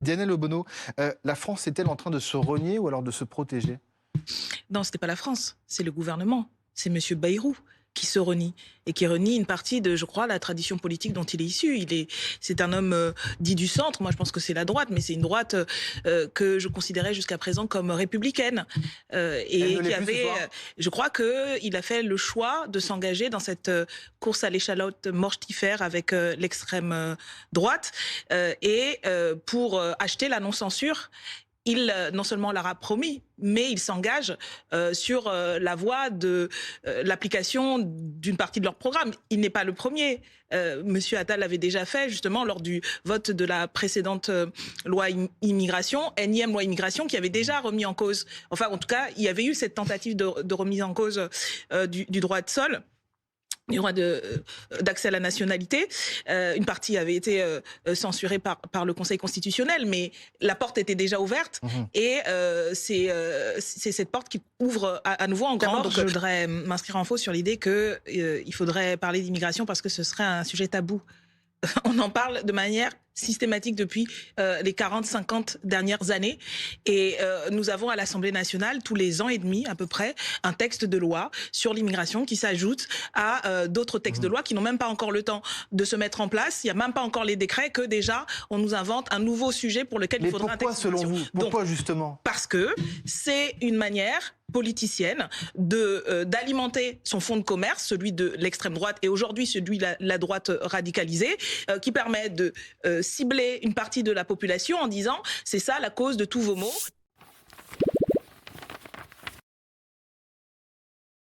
Diana Obono, la France est-elle en train de se renier ou alors de se protéger? Non, ce n'est pas la France, c'est le gouvernement. C'est M. Bayrou qui se renie et qui renie une partie de, je crois, la tradition politique dont il est issu. C'est un homme dit du centre. Moi, je pense que c'est la droite, mais c'est une droite que je considérais jusqu'à présent comme républicaine Elle et ne l'est qui plus ce avait. soir? Je crois qu'il a fait le choix de s'engager dans cette course à l'échalote mortifère avec l'extrême droite pour acheter la non-censure. Il non seulement l'aura promis, mais il s'engage sur la voie de l'application d'une partie de leur programme. Il n'est pas le premier. Monsieur Attal l'avait déjà fait justement lors du vote de la précédente loi immigration, énième loi immigration, qui avait déjà remis en cause, enfin en tout cas, il y avait eu cette tentative de remise en cause du droit de sol, du droit d'accès à la nationalité. Une partie avait été censurée par le Conseil constitutionnel, mais la porte était déjà ouverte et c'est cette porte qui ouvre à nouveau en grand. Donc je voudrais m'inscrire en faux sur l'idée qu'il faudrait parler d'immigration parce que ce serait un sujet tabou. On en parle de manière systématique depuis les 40-50 dernières années. Et nous avons à l'Assemblée nationale, tous les ans et demi à peu près, un texte de loi sur l'immigration qui s'ajoute à d'autres textes de loi qui n'ont même pas encore le temps de se mettre en place. Il n'y a même pas encore les décrets que déjà on nous invente un nouveau sujet pour lequel il faudra un texte. Mais pourquoi selon vous? Pourquoi donc, justement? parce que c'est une manière politicienne d'alimenter son fonds de commerce, celui de l'extrême droite et aujourd'hui celui de la droite radicalisée, qui permet de cibler une partie de la population en disant c'est ça la cause de tous vos maux.